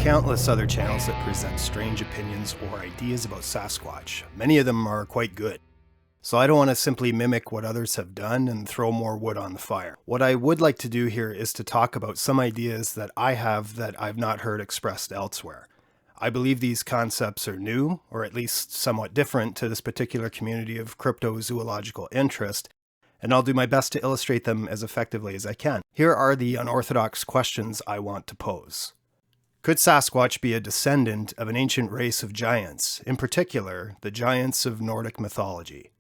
countless other channels that present strange opinions or ideas about Sasquatch. Many of them are quite good. So I don't want to simply mimic what others have done and throw more wood on the fire. What I would like to do here is to talk about some ideas that I have that I've not heard expressed elsewhere. I believe these concepts are new, or at least somewhat different to this particular community of cryptozoological interest, and I'll do my best to illustrate them as effectively as I can. Here are the unorthodox questions I want to pose. Could Sasquatch be a descendant of an ancient race of giants, in particular, the giants of Nordic mythology?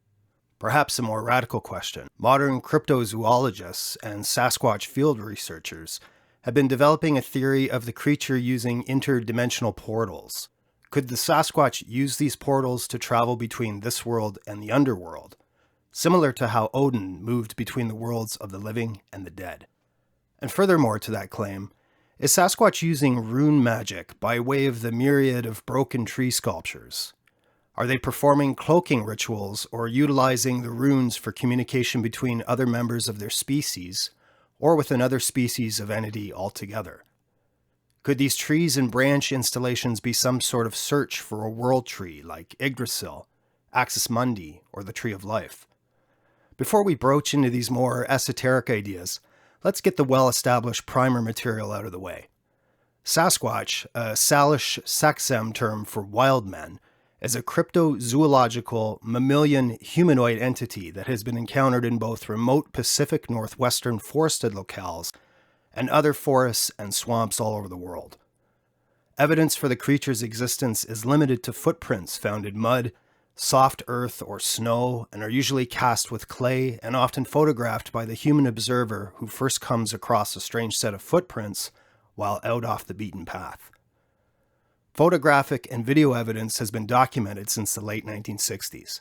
Perhaps a more radical question. Modern cryptozoologists and Sasquatch field researchers have been developing a theory of the creature using interdimensional portals. Could the Sasquatch use these portals to travel between this world and the underworld, similar to how Odin moved between the worlds of the living and the dead? And furthermore to that claim, is Sasquatch using Rune Magick by way of the myriad of broken tree sculptures? Are they performing cloaking rituals or utilizing the runes for communication between other members of their species or with another species of entity altogether? Could these trees and branch installations be some sort of search for a world tree like Yggdrasil, Axis Mundi, or the Tree of Life? Before we broach into these more esoteric ideas, let's get the well-established primer material out of the way. Sasquatch, a Salish Saxem term for wild men, is a cryptozoological mammalian humanoid entity that has been encountered in both remote Pacific Northwestern forested locales and other forests and swamps all over the world. Evidence for the creature's existence is limited to footprints found in mud, soft earth, or snow, and are usually cast with clay and often photographed by the human observer who first comes across a strange set of footprints while out off the beaten path. Photographic and video evidence has been documented since the late 1960s.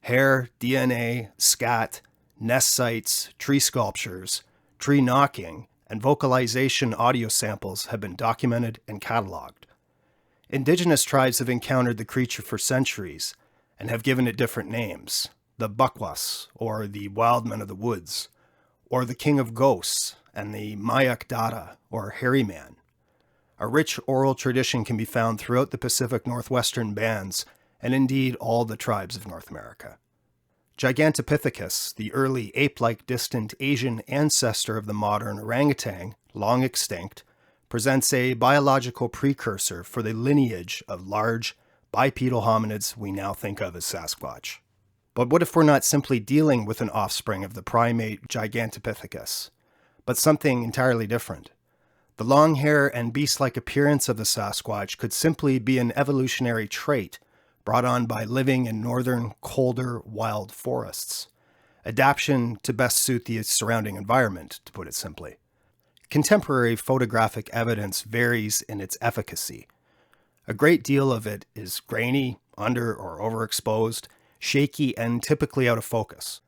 Hair, DNA, scat, nest sites, tree sculptures, tree knocking, and vocalization audio samples have been documented and cataloged. Indigenous tribes have encountered the creature for centuries and have given it different names: the Bukwas, or the Wild Men of the Woods, or the King of Ghosts, and the Mayak Dada, or Hairy Man. A rich oral tradition can be found throughout the Pacific Northwestern bands, and indeed all the tribes of North America. Gigantopithecus, the early ape-like distant Asian ancestor of the modern orangutan, long extinct, presents a biological precursor for the lineage of large, bipedal hominids we now think of as Sasquatch. But what if we're not simply dealing with an offspring of the primate Gigantopithecus, but something entirely different? The long hair and beast-like appearance of the Sasquatch could simply be an evolutionary trait brought on by living in northern, colder, wild forests. Adaptation to best suit the surrounding environment, to put it simply. Contemporary photographic evidence varies in its efficacy. A great deal of it is grainy, under or overexposed, shaky, and typically out of focus.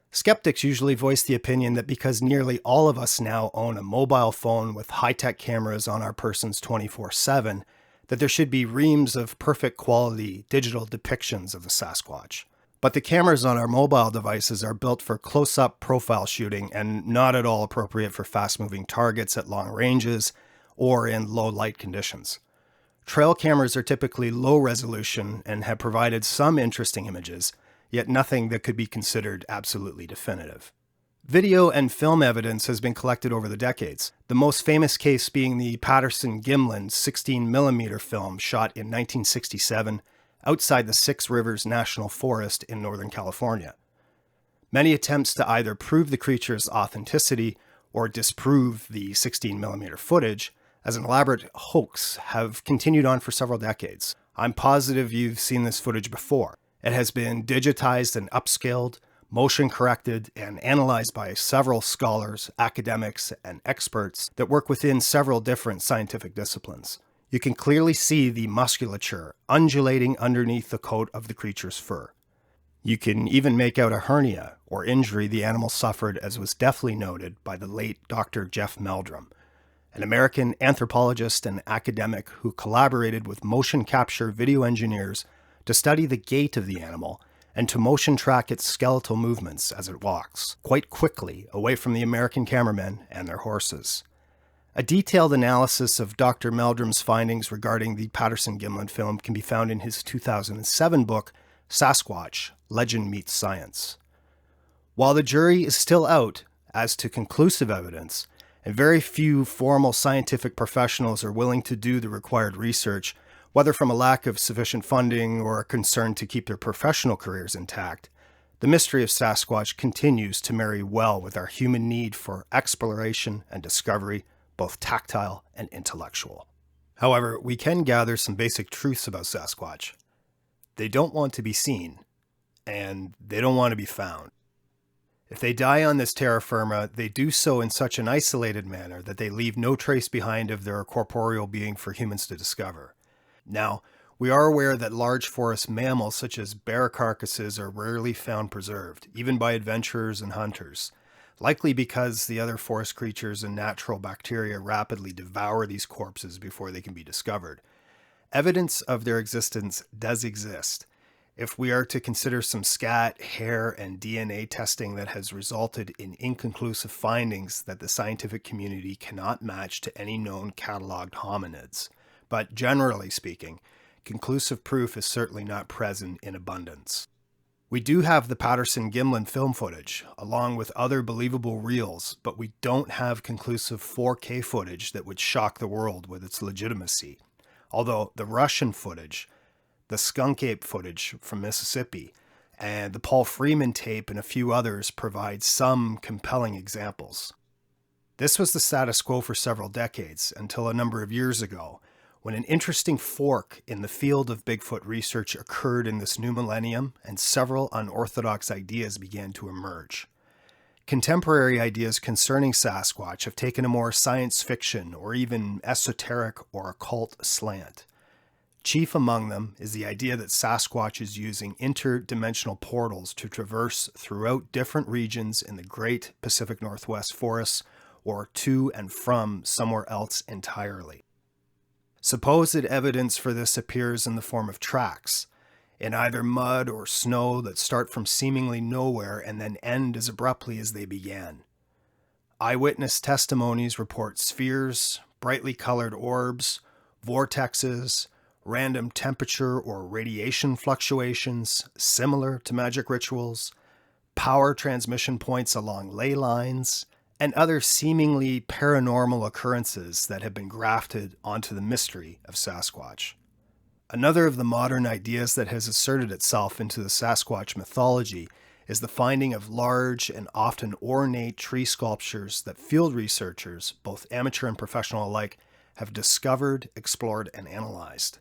Skeptics usually voice the opinion that because nearly all of us now own a mobile phone with high-tech cameras on our persons 24/7, that there should be reams of perfect quality digital depictions of the Sasquatch. But the cameras on our mobile devices are built for close-up profile shooting and not at all appropriate for fast-moving targets at long ranges or in low light conditions. Trail cameras are typically low resolution and have provided some interesting images, yet nothing that could be considered absolutely definitive. Video and film evidence has been collected over the decades, the most famous case being the Patterson-Gimlin 16mm film shot in 1967 outside the Six Rivers National Forest in Northern California. Many attempts to either prove the creature's authenticity or disprove the 16mm footage as an elaborate hoax have continued on for several decades. I'm positive you've seen this footage before. It has been digitized and upscaled, motion corrected, and analyzed by several scholars, academics, and experts that work within several different scientific disciplines. You can clearly see the musculature undulating underneath the coat of the creature's fur. You can even make out a hernia or injury the animal suffered, as was deftly noted by the late Dr. Jeff Meldrum, an American anthropologist and academic who collaborated with motion capture video engineers to study the gait of the animal and to motion track its skeletal movements as it walks, quite quickly away from the American cameramen and their horses. A detailed analysis of Dr. Meldrum's findings regarding the Patterson-Gimlin film can be found in his 2007 book, Sasquatch, Legend Meets Science. While the jury is still out as to conclusive evidence, and very few formal scientific professionals are willing to do the required research, whether from a lack of sufficient funding or a concern to keep their professional careers intact, the mystery of Sasquatch continues to marry well with our human need for exploration and discovery, both tactile and intellectual. However, we can gather some basic truths about Sasquatch. They don't want to be seen, and they don't want to be found. If they die on this terra firma, they do so in such an isolated manner that they leave no trace behind of their corporeal being for humans to discover. Now, we are aware that large forest mammals such as bear carcasses are rarely found preserved, even by adventurers and hunters, likely because the other forest creatures and natural bacteria rapidly devour these corpses before they can be discovered. Evidence of their existence does exist, if we are to consider some scat, hair, and DNA testing that has resulted in inconclusive findings that the scientific community cannot match to any known cataloged hominids. But generally speaking, conclusive proof is certainly not present in abundance. We do have the Patterson-Gimlin film footage, along with other believable reels, but we don't have conclusive 4K footage that would shock the world with its legitimacy. Although the Russian footage, the skunk ape footage from Mississippi, and the Paul Freeman tape and a few others provide some compelling examples. This was the status quo for several decades, until a number of years ago, when an interesting fork in the field of Bigfoot research occurred in this new millennium and several unorthodox ideas began to emerge. Contemporary ideas concerning Sasquatch have taken a more science fiction or even esoteric or occult slant. Chief among them is the idea that Sasquatch is using interdimensional portals to traverse throughout different regions in the Great Pacific Northwest forests or to and from somewhere else entirely. Supposed evidence for this appears in the form of tracks, in either mud or snow that start from seemingly nowhere and then end as abruptly as they began. Eyewitness testimonies report spheres, brightly colored orbs, vortexes, random temperature or radiation fluctuations similar to magic rituals, power transmission points along ley lines, and other seemingly paranormal occurrences that have been grafted onto the mystery of Sasquatch. Another of the modern ideas that has asserted itself into the Sasquatch mythology is the finding of large and often ornate tree sculptures that field researchers, both amateur and professional alike, have discovered, explored, and analyzed.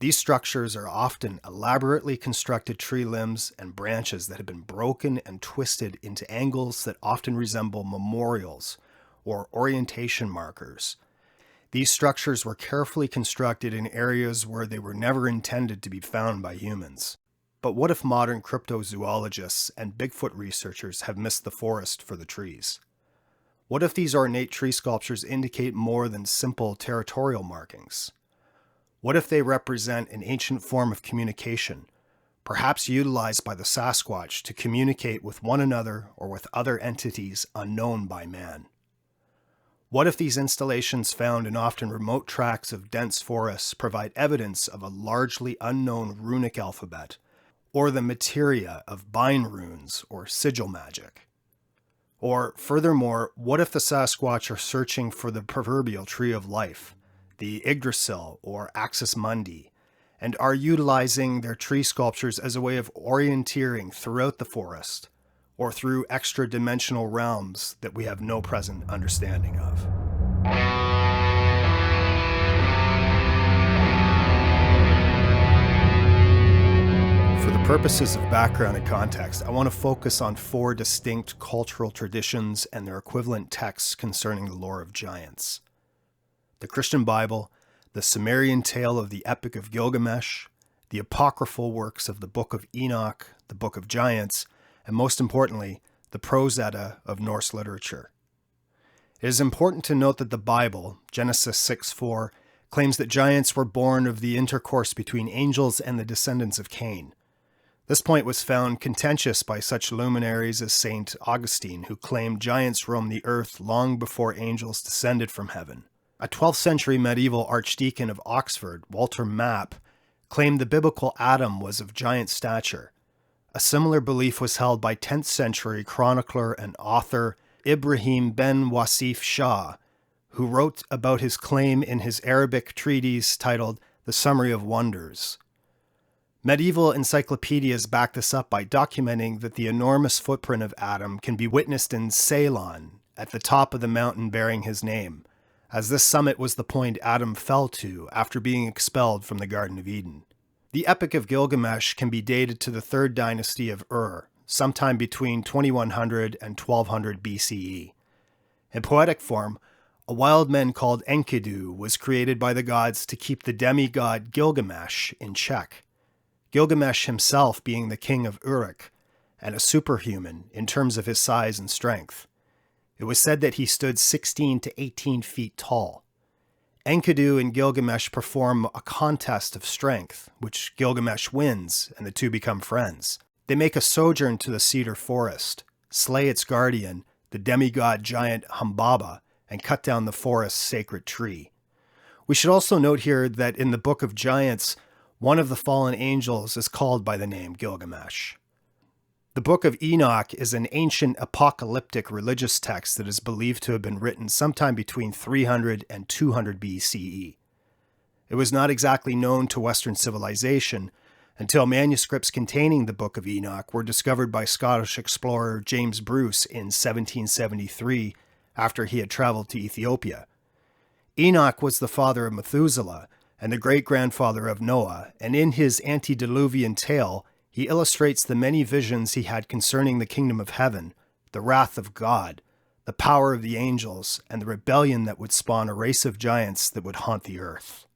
These structures are often elaborately constructed tree limbs and branches that have been broken and twisted into angles that often resemble memorials or orientation markers. These structures were carefully constructed in areas where they were never intended to be found by humans. But what if modern cryptozoologists and Bigfoot researchers have missed the forest for the trees? What if these ornate tree sculptures indicate more than simple territorial markings? What if they represent an ancient form of communication, perhaps utilized by the Sasquatch to communicate with one another or with other entities unknown by man? What if these installations found in often remote tracts of dense forests provide evidence of a largely unknown runic alphabet, or the materia of bind runes or sigil magic? Or, furthermore, what if the Sasquatch are searching for the proverbial tree of life, the Yggdrasil or Axis Mundi, and are utilizing their tree sculptures as a way of orienteering throughout the forest, or through extra-dimensional realms that we have no present understanding of? For the purposes of background and context, I want to focus on 4 distinct cultural traditions and their equivalent texts concerning the lore of giants: the Christian Bible, the Sumerian tale of the Epic of Gilgamesh, the apocryphal works of the Book of Enoch, the Book of Giants, and most importantly, the Prose Edda of Norse literature. It is important to note that the Bible, Genesis 6:4, claims that giants were born of the intercourse between angels and the descendants of Cain. This point was found contentious by such luminaries as St. Augustine, who claimed giants roamed the earth long before angels descended from heaven. A 12th century medieval archdeacon of Oxford, Walter Map, claimed the biblical Adam was of giant stature. A similar belief was held by 10th century chronicler and author Ibrahim ben Wasif Shah, who wrote about his claim in his Arabic treatise titled The Summary of Wonders. Medieval encyclopedias back this up by documenting that the enormous footprint of Adam can be witnessed in Ceylon, at the top of the mountain bearing his name, as this summit was the point Adam fell to after being expelled from the Garden of Eden. The Epic of Gilgamesh can be dated to the 3rd dynasty of Ur, sometime between 2100 and 1200 BCE. In poetic form, a wild man called Enkidu was created by the gods to keep the demigod Gilgamesh in check. Gilgamesh himself being the king of Uruk, and a superhuman in terms of his size and strength. It was said that he stood 16 to 18 feet tall. Enkidu and Gilgamesh perform a contest of strength, which Gilgamesh wins, and the two become friends. They make a sojourn to the cedar forest, slay its guardian, the demigod giant Humbaba, and cut down the forest's sacred tree. We should also note here that in the Book of Giants, one of the fallen angels is called by the name Gilgamesh. The Book of Enoch is an ancient apocalyptic religious text that is believed to have been written sometime between 300 and 200 BCE. It was not exactly known to Western civilization until manuscripts containing the Book of Enoch were discovered by Scottish explorer James Bruce in 1773 after he had traveled to Ethiopia. Enoch was the father of Methuselah and the great-grandfather of Noah, and in his antediluvian tale, he illustrates the many visions he had concerning the kingdom of heaven, the wrath of God, the power of the angels, and the rebellion that would spawn a race of giants that would haunt the earth.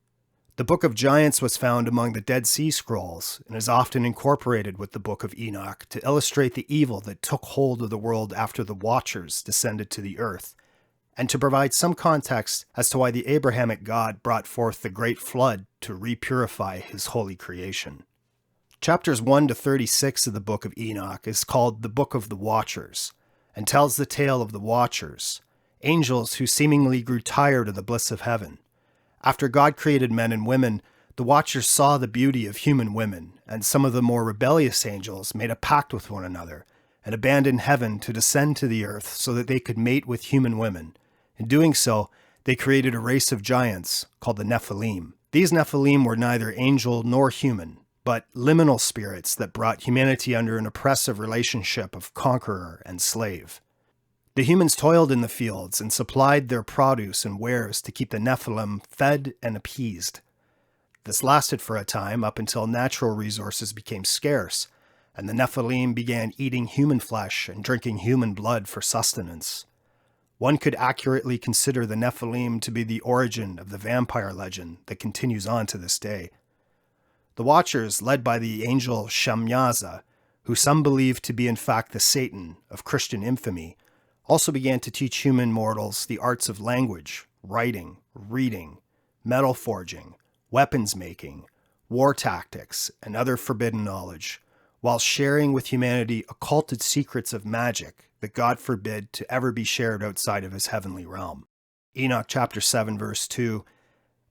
The Book of Giants was found among the Dead Sea Scrolls and is often incorporated with the Book of Enoch to illustrate the evil that took hold of the world after the Watchers descended to the earth, and to provide some context as to why the Abrahamic God brought forth the great flood to repurify his holy creation. Chapters 1 to 36 of the Book of Enoch is called the Book of the Watchers, and tells the tale of the Watchers, angels who seemingly grew tired of the bliss of heaven. After God created men and women, the Watchers saw the beauty of human women, and some of the more rebellious angels made a pact with one another, and abandoned heaven to descend to the earth so that they could mate with human women. In doing so, they created a race of giants called the Nephilim. These Nephilim were neither angel nor human, but liminal spirits that brought humanity under an oppressive relationship of conqueror and slave. The humans toiled in the fields and supplied their produce and wares to keep the Nephilim fed and appeased. This lasted for a time up until natural resources became scarce, and the Nephilim began eating human flesh and drinking human blood for sustenance. One could accurately consider the Nephilim to be the origin of the vampire legend that continues on to this day. The Watchers, led by the angel Shamyaza, who some believe to be in fact the Satan of Christian infamy, also began to teach human mortals the arts of language, writing, reading, metal forging, weapons making, war tactics, and other forbidden knowledge, while sharing with humanity occulted secrets of magic that God forbid to ever be shared outside of his heavenly realm. Enoch chapter 7 verse 2,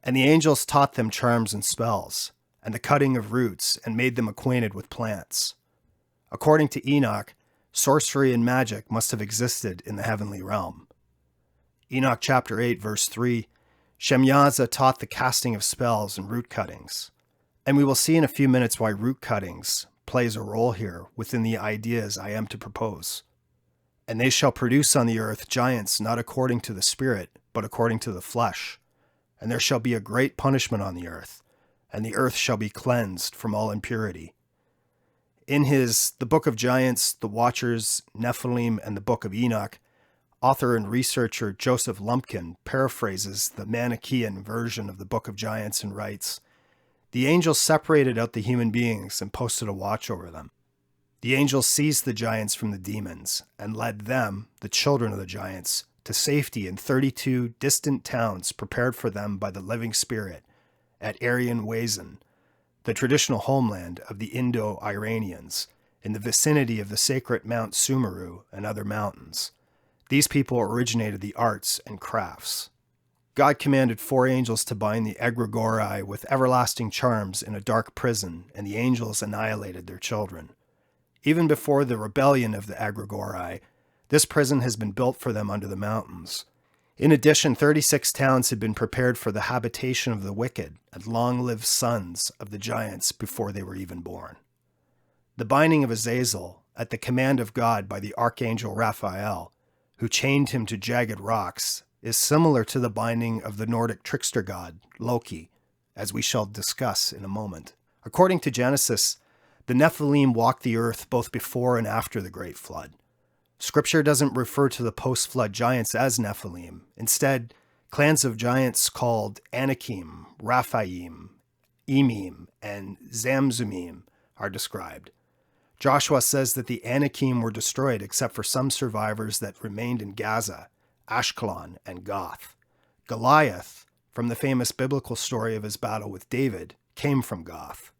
"And the angels taught them charms and spells, and the cutting of roots, and made them acquainted with plants." According to Enoch, sorcery and magic must have existed in the heavenly realm. Enoch chapter 8 verse 3, "Shamyaza taught the casting of spells and root cuttings." And we will see in a few minutes why root cuttings plays a role here within the ideas I am to propose. "And they shall produce on the earth giants not according to the spirit, but according to the flesh. And there shall be a great punishment on the earth, and the earth shall be cleansed from all impurity." In his The Book of Giants, The Watchers, Nephilim, and the Book of Enoch, author and researcher Joseph Lumpkin paraphrases the Manichaean version of the Book of Giants and writes, "The angels separated out the human beings and posted a watch over them. The angels seized the giants from the demons and led them, the children of the giants, to safety in 32 distant towns prepared for them by the living spirit at Aryan Wazin, the traditional homeland of the Indo-Iranians, in the vicinity of the sacred Mount Sumeru and other mountains. These people originated the arts and crafts. God commanded 4 angels to bind the egregori with everlasting charms in a dark prison, and the angels annihilated their children. Even before the rebellion of the egregori, this prison has been built for them under the mountains. In addition, 36 towns had been prepared for the habitation of the wicked and long-lived sons of the giants before they were even born. The binding of Azazel, at the command of God by the archangel Raphael, who chained him to jagged rocks, is similar to the binding of the Nordic trickster god, Loki, as we shall discuss in a moment. According to Genesis, the Nephilim walked the earth both before and after the Great Flood. Scripture doesn't refer to the post-flood giants as Nephilim. Instead, clans of giants called Anakim, Raphaim, Emim, and Zamzumim are described. Joshua says that the Anakim were destroyed except for some survivors that remained in Gaza, Ashkelon, and Gath. Goliath, from the famous biblical story of his battle with David, came from Gath.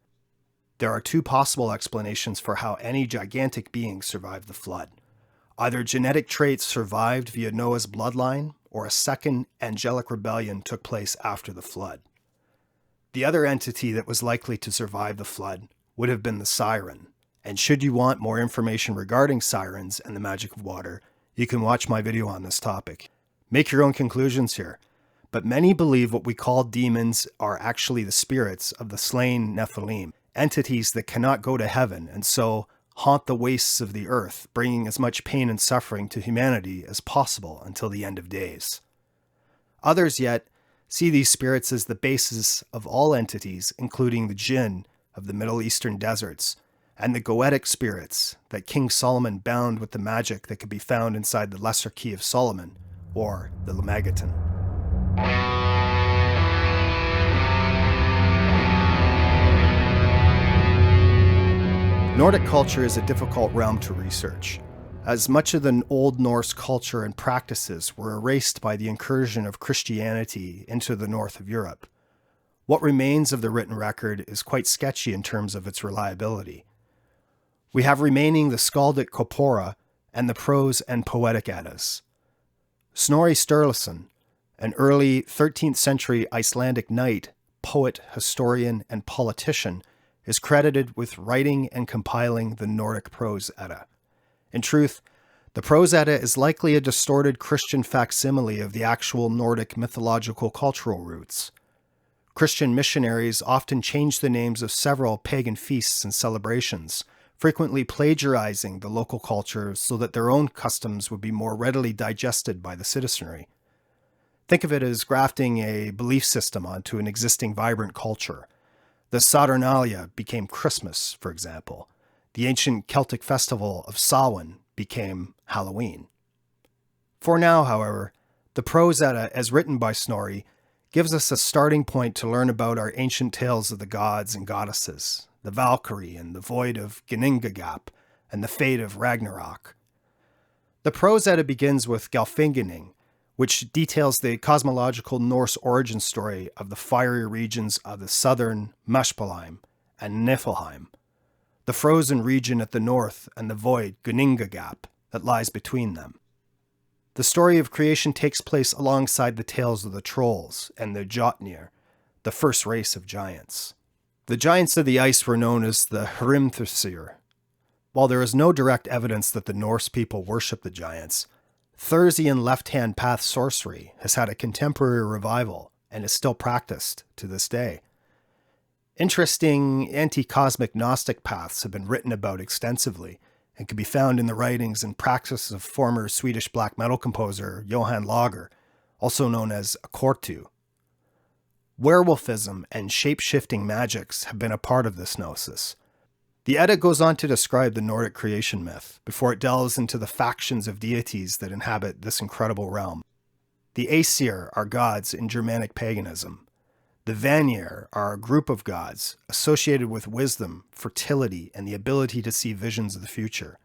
There are 2 possible explanations for how any gigantic being survived the flood. Either genetic traits survived via Noah's bloodline, or a second angelic rebellion took place after the flood. The other entity that was likely to survive the flood would have been the siren. And should you want more information regarding sirens and the magic of water, you can watch my video on this topic. Make your own conclusions here. But many believe what we call demons are actually the spirits of the slain Nephilim, entities that cannot go to heaven and so haunt the wastes of the earth, bringing as much pain and suffering to humanity as possible until the end of days. Others yet see these spirits as the basis of all entities, including the jinn of the Middle Eastern deserts, and the goetic spirits that King Solomon bound with the magic that could be found inside the Lesser Key of Solomon, or the Lemegeton. Nordic culture is a difficult realm to research, as much of the Old Norse culture and practices were erased by the incursion of Christianity into the north of Europe. What remains of the written record is quite sketchy in terms of its reliability. We have remaining the skaldic corpora and the prose and poetic Eddas. Snorri Sturluson, an early 13th century Icelandic knight, poet, historian, and politician, is credited with writing and compiling the Nordic Prose Edda. In truth, the Prose Edda is likely a distorted Christian facsimile of the actual Nordic mythological cultural roots. Christian missionaries often changed the names of several pagan feasts and celebrations, frequently plagiarizing the local culture so that their own customs would be more readily digested by the citizenry. Think of it as grafting a belief system onto an existing vibrant culture. The Saturnalia became Christmas, for example. The ancient Celtic festival of Samhain became Halloween. For now, however, the Prose Edda, as written by Snorri, gives us a starting point to learn about our ancient tales of the gods and goddesses, the Valkyrie and the void of Ginnungagap, and the fate of Ragnarok. The Prose Edda begins with Gelfingening, which details the cosmological Norse origin story of the fiery regions of the southern Muspelheim and Niflheim, the frozen region at the north, and the void Ginnungagap that lies between them. The story of creation takes place alongside the tales of the trolls and the Jotnir, the first race of giants. The giants of the ice were known as the Hrimthursir. While there is no direct evidence that the Norse people worshipped the giants, Thursian left-hand path sorcery has had a contemporary revival and is still practiced to this day. Interesting anti-cosmic Gnostic paths have been written about extensively and can be found in the writings and practices of former Swedish black metal composer Johan Lager, also known as Akortu. Werewolfism and shape-shifting magics have been a part of this gnosis. The Edda goes on to describe the Nordic creation myth before it delves into the factions of deities that inhabit this incredible realm. The Aesir are gods in Germanic paganism. The Vanir are a group of gods associated with wisdom, fertility, and the ability to see visions of the future.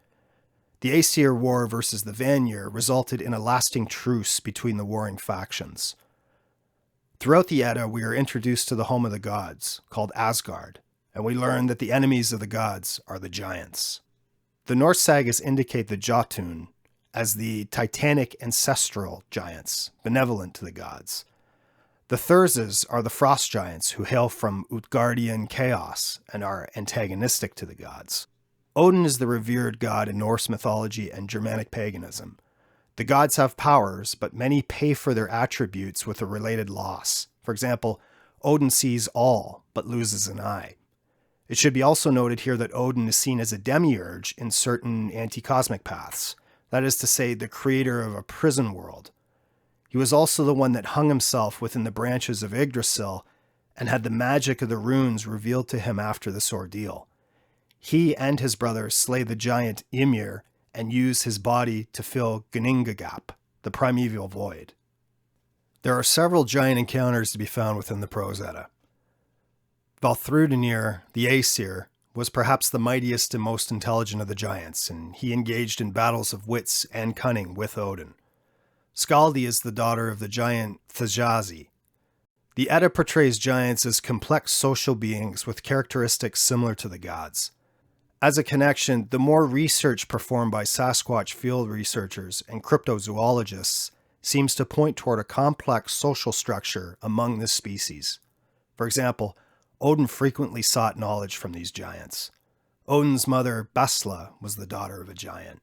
The Aesir war versus the Vanir resulted in a lasting truce between the warring factions. Throughout the Edda, we are introduced to the home of the gods, called Asgard, and we learn that the enemies of the gods are the giants. The Norse sagas indicate the Jotun as the titanic ancestral giants, benevolent to the gods. The Thursas are the frost giants who hail from Utgardian chaos and are antagonistic to the gods. Odin is the revered god in Norse mythology and Germanic paganism. The gods have powers, but many pay for their attributes with a related loss. For example, Odin sees all, but loses an eye. It should be also noted here that Odin is seen as a demiurge in certain anti-cosmic paths. That is to say, the creator of a prison world. He was also the one that hung himself within the branches of Yggdrasil and had the magic of the runes revealed to him after this ordeal. He and his brother slay the giant Ymir and use his body to fill Gningagap, the primeval void. There are several giant encounters to be found within the Prose Edda. Valthrudnir, the Aesir, was perhaps the mightiest and most intelligent of the giants, and he engaged in battles of wits and cunning with Odin. Skaldi is the daughter of the giant Thjazi. The Edda portrays giants as complex social beings with characteristics similar to the gods. As a connection, the more research performed by Sasquatch field researchers and cryptozoologists seems to point toward a complex social structure among this species. For example, Odin frequently sought knowledge from these giants. Odin's mother, Besla, was the daughter of a giant.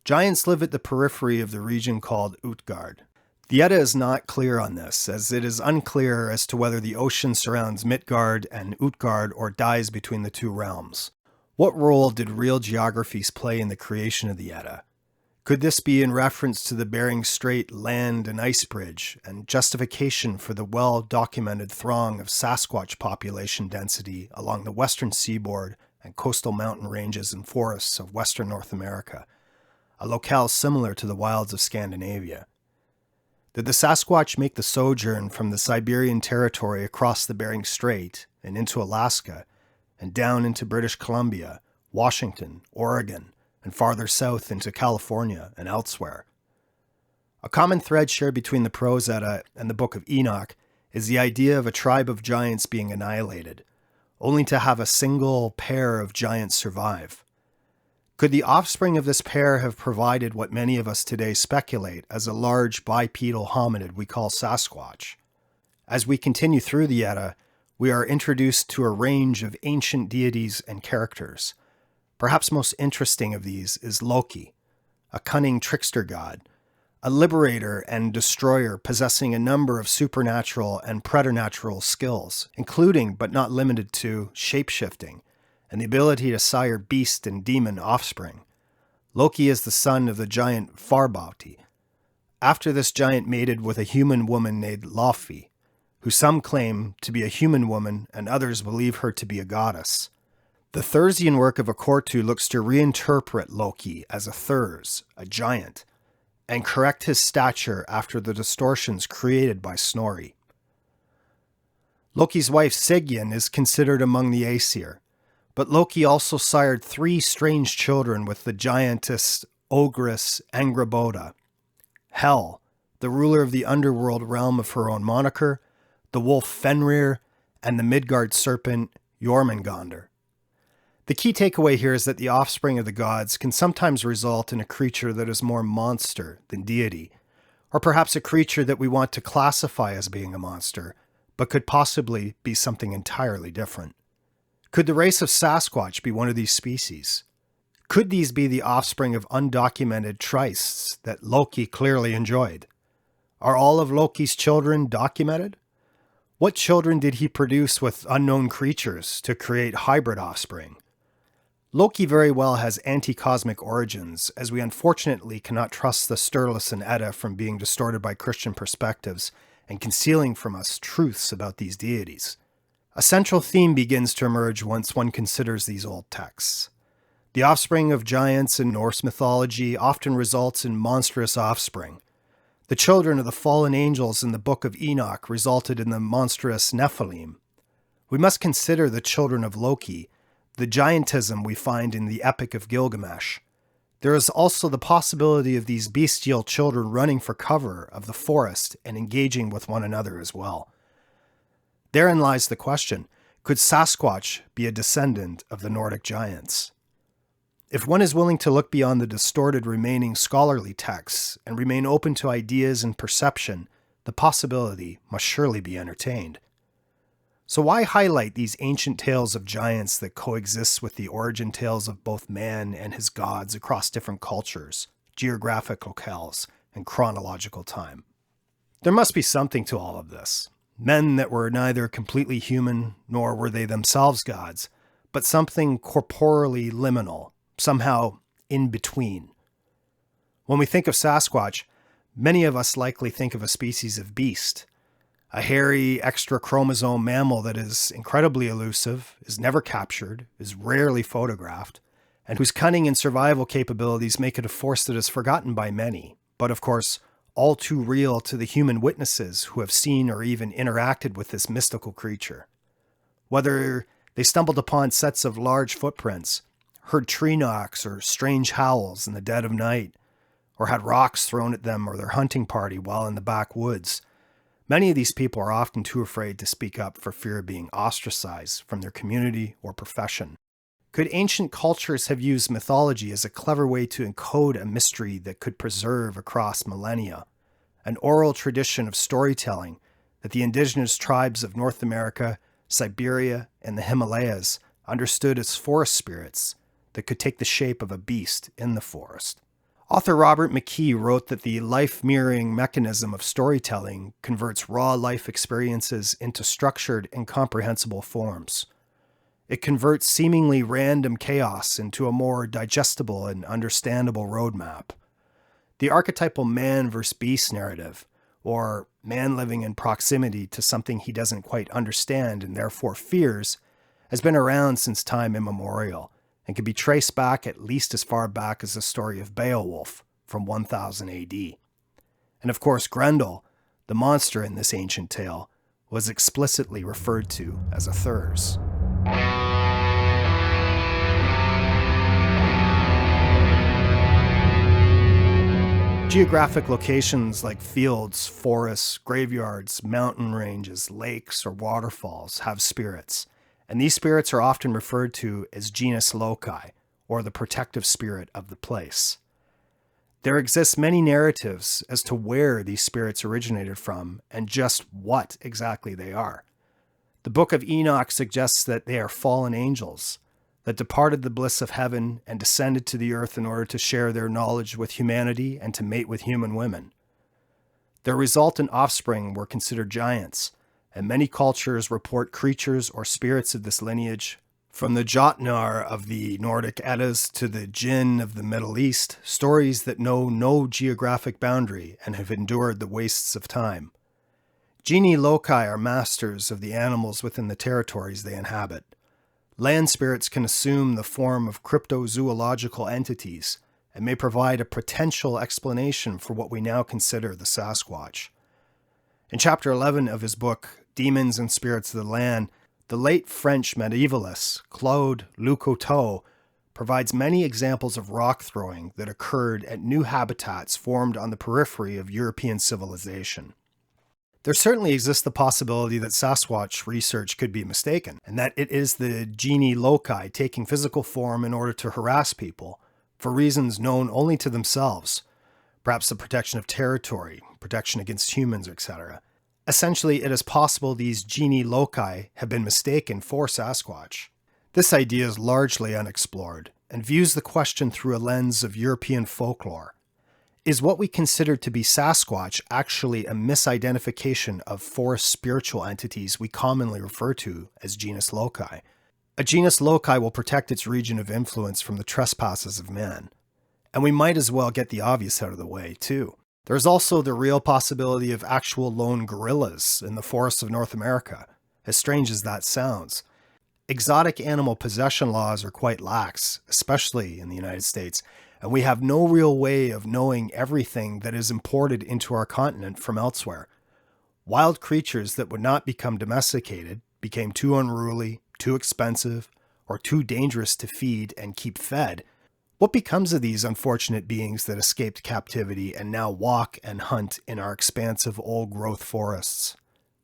Giants live at the periphery of the region called Utgard. The Edda is not clear on this, as it is unclear as to whether the ocean surrounds Midgard and Utgard or dies between the two realms. What role did real geographies play in the creation of the Edda? Could this be in reference to the Bering Strait land and ice bridge, and justification for the well-documented throng of Sasquatch population density along the western seaboard and coastal mountain ranges and forests of western North America, a locale similar to the wilds of Scandinavia? Did the Sasquatch make the sojourn from the Siberian territory across the Bering Strait and into Alaska, and down into British Columbia, Washington, Oregon, and farther south into California and elsewhere? A common thread shared between the Prose Edda and the Book of Enoch is the idea of a tribe of giants being annihilated, only to have a single pair of giants survive. Could the offspring of this pair have provided what many of us today speculate as a large bipedal hominid we call Sasquatch? As we continue through the Edda, we are introduced to a range of ancient deities and characters. Perhaps most interesting of these is Loki, a cunning trickster god, a liberator and destroyer possessing a number of supernatural and preternatural skills, including but not limited to shapeshifting and the ability to sire beast and demon offspring. Loki is the son of the giant Farbauti. After this giant mated with a human woman named Laufey, who some claim to be a human woman and others believe her to be a goddess. The Thursian work of Akortu looks to reinterpret Loki as a Thurs, a giant, and correct his stature after the distortions created by Snorri. Loki's wife Sigyn is considered among the Aesir, but Loki also sired 3 strange children with the giantess ogress Angrboda, Hel, the ruler of the underworld realm of her own moniker, the wolf Fenrir, and the Midgard serpent Jormungandr. The key takeaway here is that the offspring of the gods can sometimes result in a creature that is more monster than deity, or perhaps a creature that we want to classify as being a monster, but could possibly be something entirely different. Could the race of Sasquatch be one of these species? Could these be the offspring of undocumented trysts that Loki clearly enjoyed? Are all of Loki's children documented? What children did he produce with unknown creatures to create hybrid offspring? Loki very well has anti-cosmic origins, as we unfortunately cannot trust the Sturluson Edda from being distorted by Christian perspectives and concealing from us truths about these deities. A central theme begins to emerge once one considers these old texts. The offspring of giants in Norse mythology often results in monstrous offspring. The children of the fallen angels in the Book of Enoch resulted in the monstrous Nephilim. We must consider the children of Loki, the giantism we find in the Epic of Gilgamesh. There is also the possibility of these bestial children running for cover of the forest and engaging with one another as well. Therein lies the question, Could Sasquatch be a descendant of the Nordic giants? If one is willing to look beyond the distorted remaining scholarly texts and remain open to ideas and perception, the possibility must surely be entertained. So why highlight these ancient tales of giants that coexist with the origin tales of both man and his gods across different cultures, geographic locales, and chronological time? There must be something to all of this. Men that were neither completely human nor were they themselves gods, but something corporeally liminal, somehow in between. When we think of Sasquatch, many of us likely think of a species of beast, a hairy, extra-chromosome mammal that is incredibly elusive, is never captured, is rarely photographed, and whose cunning and survival capabilities make it a force that is forgotten by many, but of course, all too real to the human witnesses who have seen or even interacted with this mystical creature. Whether they stumbled upon sets of large footprints, heard tree knocks or strange howls in the dead of night, or had rocks thrown at them or their hunting party while in the backwoods, many of these people are often too afraid to speak up for fear of being ostracized from their community or profession. Could ancient cultures have used mythology as a clever way to encode a mystery that could preserve across millennia? An oral tradition of storytelling that the indigenous tribes of North America, Siberia, and the Himalayas understood as forest spirits that could take the shape of a beast in the forest. Author Robert McKee wrote that the life-mirroring mechanism of storytelling converts raw life experiences into structured and comprehensible forms. It converts seemingly random chaos into a more digestible and understandable roadmap. The archetypal man versus beast narrative, or man living in proximity to something he doesn't quite understand and therefore fears, has been around since time immemorial and can be traced back at least as far back as the story of Beowulf from 1000 AD. And of course, Grendel, the monster in this ancient tale, was explicitly referred to as a Thurs. Geographic locations like fields, forests, graveyards, mountain ranges, lakes, or waterfalls have spirits, and these spirits are often referred to as genus loci, or the protective spirit of the place. There exist many narratives as to where these spirits originated from and just what exactly they are. The Book of Enoch suggests that they are fallen angels that departed the bliss of heaven and descended to the earth in order to share their knowledge with humanity and to mate with human women. Their resultant offspring were considered giants, and many cultures report creatures or spirits of this lineage, from the Jotnar of the Nordic Eddas to the Jinn of the Middle East, stories that know no geographic boundary and have endured the wastes of time. Genii loci are masters of the animals within the territories they inhabit. Land spirits can assume the form of cryptozoological entities and may provide a potential explanation for what we now consider the Sasquatch. In Chapter 11 of his book, Demons and Spirits of the Land, the late French medievalist Claude Leucoteux provides many examples of rock throwing that occurred at new habitats formed on the periphery of European civilization. There certainly exists the possibility that Sasquatch research could be mistaken, and that it is the genii loci taking physical form in order to harass people, for reasons known only to themselves, perhaps the protection of territory, protection against humans, etc. Essentially, it is possible these genii loci have been mistaken for Sasquatch. This idea is largely unexplored, and views the question through a lens of European folklore. Is what we consider to be Sasquatch actually a misidentification of forest spiritual entities we commonly refer to as genus loci? A genus loci will protect its region of influence from the trespasses of man. And we might as well get the obvious out of the way, too. There's also the real possibility of actual lone gorillas in the forests of North America, as strange as that sounds. Exotic animal possession laws are quite lax, especially in the United States, and we have no real way of knowing everything that is imported into our continent from elsewhere. Wild creatures that would not become domesticated became too unruly, too expensive, or too dangerous to feed and keep fed. What becomes of these unfortunate beings that escaped captivity and now walk and hunt in our expansive old-growth forests?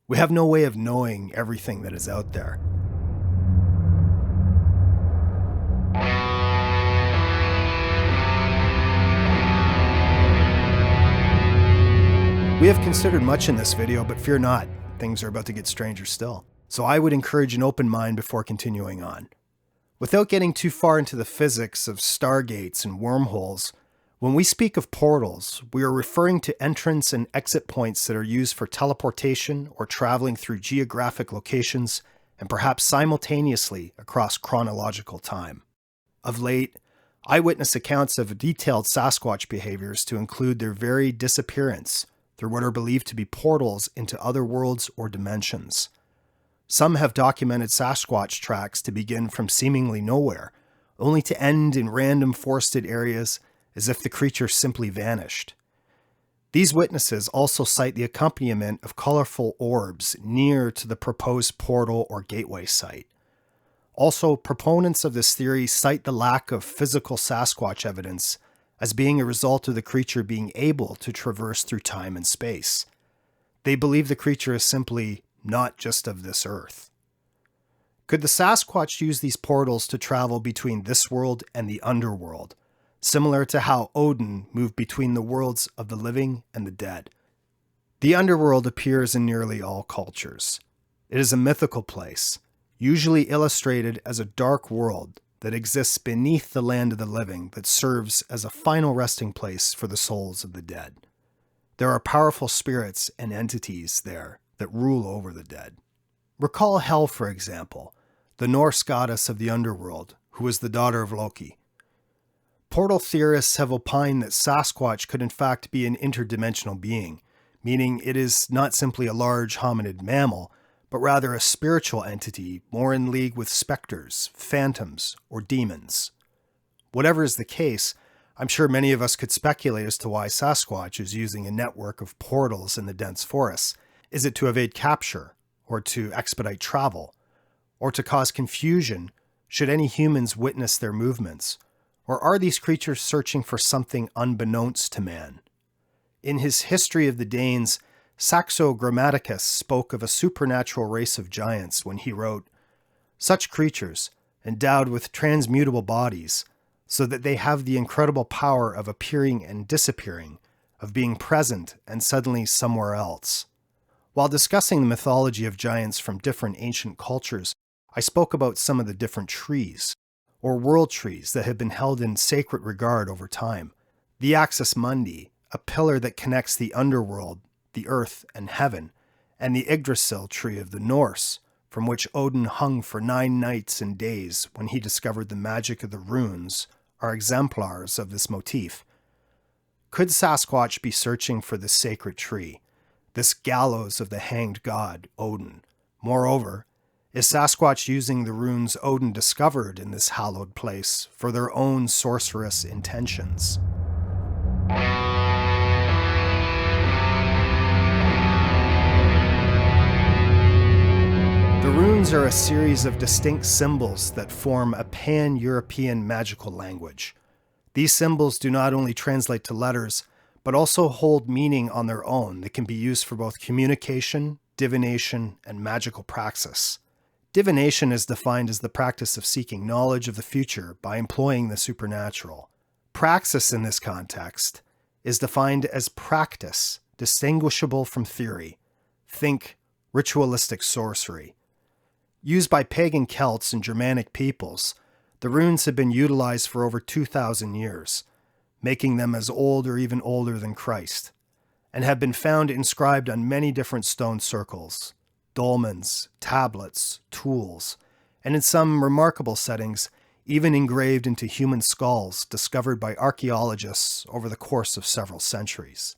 We have no way of knowing everything that is out there. have considered much in this video, but fear not, things are about to get stranger still. So I would encourage an open mind before continuing on. Without getting too far into the physics of stargates and wormholes, when we speak of portals, we are referring to entrance and exit points that are used for teleportation or traveling through geographic locations and perhaps simultaneously across chronological time. Of late, eyewitness accounts have detailed Sasquatch behaviors to include their very disappearance through what are believed to be portals into other worlds or dimensions. Some have documented Sasquatch tracks to begin from seemingly nowhere, only to end in random forested areas as if the creature simply vanished. These witnesses also cite the accompaniment of colorful orbs near to the proposed portal or gateway site. Also, proponents of this theory cite the lack of physical Sasquatch evidence as being a result of the creature being able to traverse through time and space. They believe the creature is simply not just of this earth. Could the Sasquatch use these portals to travel between this world and the underworld, similar to how Odin moved between the worlds of the living and the dead? The underworld appears in nearly all cultures. It is a mythical place, usually illustrated as a dark world that exists beneath the land of the living that serves as a final resting place for the souls of the dead. There are powerful spirits and entities there that rule over the dead. Recall Hel, for example, the Norse goddess of the underworld, who was the daughter of Loki. Portal theorists have opined that Sasquatch could in fact be an interdimensional being, meaning it is not simply a large hominid mammal, but rather a spiritual entity more in league with specters, phantoms, or demons. Whatever is the case, I'm sure many of us could speculate as to why Sasquatch is using a network of portals in the dense forests. Is it to evade capture, or to expedite travel, or to cause confusion should any humans witness their movements? Or are these creatures searching for something unbeknownst to man? In his History of the Danes, Saxo Grammaticus spoke of a supernatural race of giants when he wrote, "Such creatures, endowed with transmutable bodies, so that they have the incredible power of appearing and disappearing, of being present and suddenly somewhere else." While discussing the mythology of giants from different ancient cultures, I spoke about some of the different trees, or world trees that have been held in sacred regard over time. The Axis Mundi, a pillar that connects the underworld, the earth, and heaven, and the Yggdrasil tree of the Norse, from which Odin hung for 9 nights and days when he discovered the magic of the runes, are exemplars of this motif. Could Sasquatch be searching for this sacred tree, this gallows of the hanged god, Odin? Moreover, is Sasquatch using the runes Odin discovered in this hallowed place for their own sorcerous intentions? The runes are a series of distinct symbols that form a pan-European magical language. These symbols do not only translate to letters, but also hold meaning on their own that can be used for both communication, divination, and magical praxis. Divination is defined as the practice of seeking knowledge of the future by employing the supernatural. Praxis in this context is defined as practice, distinguishable from theory. Think ritualistic sorcery. Used by pagan Celts and Germanic peoples, the runes have been utilized for over 2,000 years, making them as old or even older than Christ, and have been found inscribed on many different stone circles, dolmens, tablets, tools, and in some remarkable settings, even engraved into human skulls discovered by archaeologists over the course of several centuries.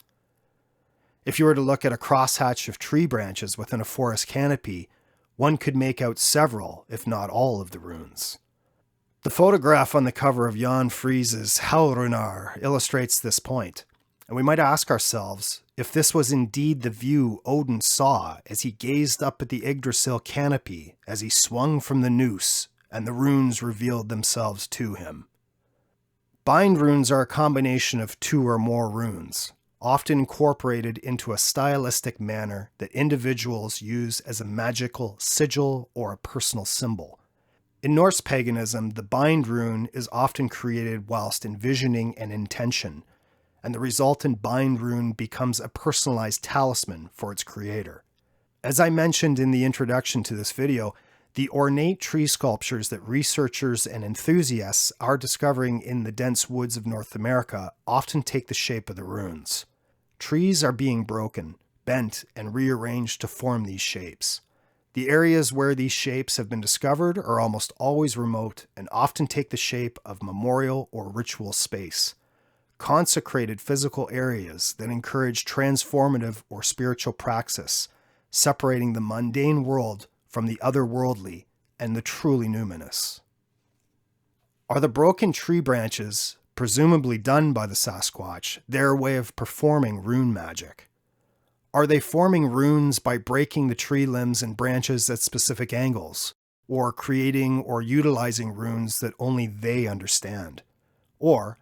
If you were to look at a crosshatch of tree branches within a forest canopy, one could make out several, if not all, of the runes. The photograph on the cover of Jan Fries's Hellrunar illustrates this point, and we might ask ourselves if this was indeed the view Odin saw as he gazed up at the Yggdrasil canopy as he swung from the noose and the runes revealed themselves to him. Bind runes are a combination of 2 or more runes, often incorporated into a stylistic manner that individuals use as a magical sigil or a personal symbol. In Norse paganism, the bind rune is often created whilst envisioning an intention, and the resultant bind rune becomes a personalized talisman for its creator. As I mentioned in the introduction to this video, the ornate tree sculptures that researchers and enthusiasts are discovering in the dense woods of North America often take the shape of the runes. Trees are being broken, bent, and rearranged to form these shapes. The areas where these shapes have been discovered are almost always remote and often take the shape of memorial or ritual space, consecrated physical areas that encourage transformative or spiritual praxis, separating the mundane world from the otherworldly and the truly numinous. Are the broken tree branches, presumably done by the Sasquatch, their way of performing rune magic? Are they forming runes by breaking the tree limbs and branches at specific angles, or creating or utilizing runes that only they understand? Or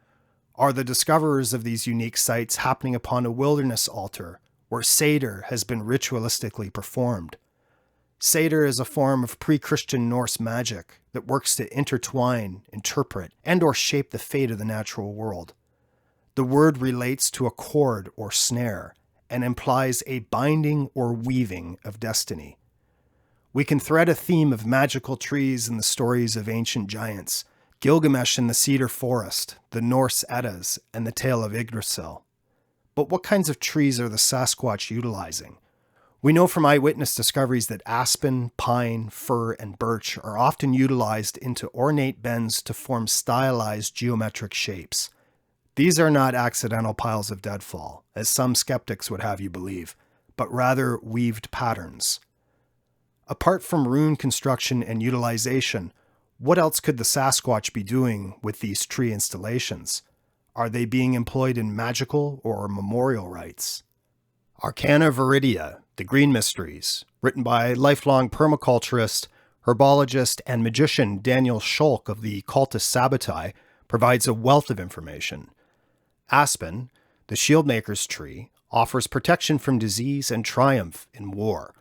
are the discoverers of these unique sites happening upon a wilderness altar where Seder has been ritualistically performed? Seder is a form of pre-Christian Norse magic that works to intertwine, interpret, and/or shape the fate of the natural world. The word relates to a cord or snare and implies a binding or weaving of destiny. We can thread a theme of magical trees in the stories of ancient giants, Gilgamesh in the cedar forest, the Norse Eddas, and the tale of Yggdrasil. But what kinds of trees are the Sasquatch utilizing? We know from eyewitness discoveries that aspen, pine, fir, and birch are often utilized into ornate bends to form stylized geometric shapes. These are not accidental piles of deadfall, as some skeptics would have you believe, but rather weaved patterns. Apart from rune construction and utilization, what else could the Sasquatch be doing with these tree installations? Are they being employed in magical or memorial rites? Arcana Viridia, The Green Mysteries, written by lifelong permaculturist, herbologist, and magician Daniel Scholk of the Cultus Sabbatai, provides a wealth of information. Aspen, the shieldmaker's tree, offers protection from disease and triumph in war.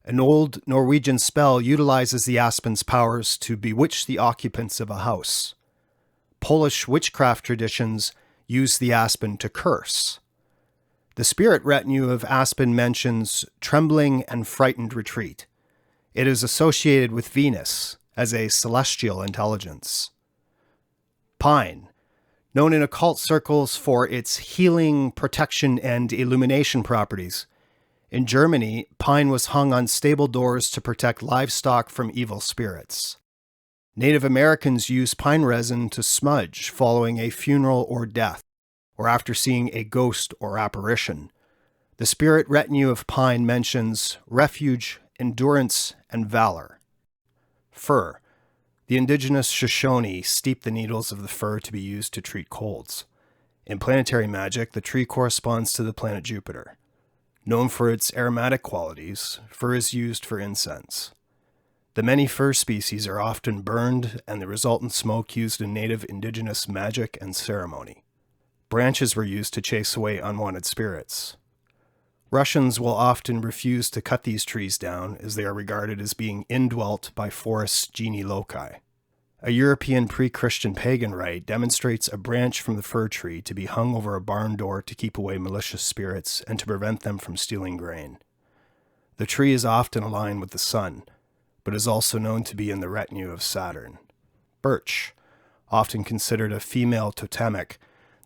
An old Norwegian spell utilizes the aspen's powers to bewitch the occupants of a house. Polish witchcraft traditions use the aspen to curse. The spirit retinue of aspen mentions trembling and frightened retreat. It is associated with Venus as a celestial intelligence. Pine, known in occult circles for its healing, protection, and illumination properties. In Germany, pine was hung on stable doors to protect livestock from evil spirits. Native Americans use pine resin to smudge following a funeral or death, or after seeing a ghost or apparition. The spirit retinue of pine mentions refuge, endurance, and valor. Fir. The indigenous Shoshone steep the needles of the fir to be used to treat colds. In planetary magic, the tree corresponds to the planet Jupiter. Known for its aromatic qualities, fir is used for incense. The many fir species are often burned and the resultant smoke used in native indigenous magic and ceremony. Branches were used to chase away unwanted spirits. Russians will often refuse to cut these trees down as they are regarded as being indwelt by forest genie loci. A European pre-Christian pagan rite demonstrates a branch from the fir tree to be hung over a barn door to keep away malicious spirits and to prevent them from stealing grain. The tree is often aligned with the sun, but is also known to be in the retinue of Saturn. Birch, often considered a female totemic,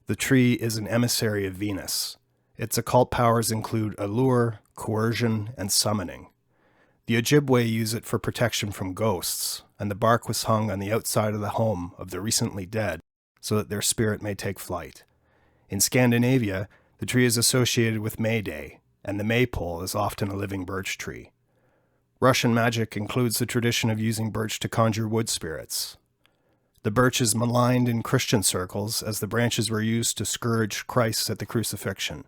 the tree is an emissary of Venus. Its occult powers include allure, coercion, and summoning. The Ojibwe use it for protection from ghosts, and the bark was hung on the outside of the home of the recently dead so that their spirit may take flight. In Scandinavia, the tree is associated with May Day, and the maypole is often a living birch tree. Russian magic includes the tradition of using birch to conjure wood spirits. The birch is maligned in Christian circles as the branches were used to scourge Christ at the crucifixion.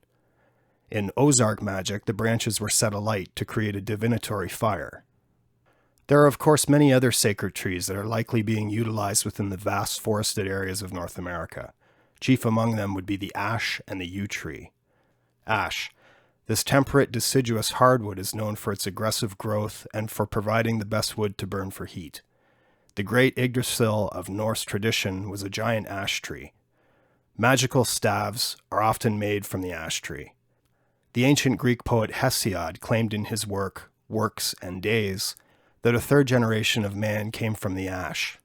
In Ozark magic, the branches were set alight to create a divinatory fire. There are of course many other sacred trees that are likely being utilized within the vast forested areas of North America. Chief among them would be the ash and the yew tree. Ash. This temperate deciduous hardwood is known for its aggressive growth and for providing the best wood to burn for heat. The great Yggdrasil of Norse tradition was a giant ash tree. Magical staves are often made from the ash tree. The ancient Greek poet Hesiod claimed in his work, Works and Days, that a third generation of man came from the ash.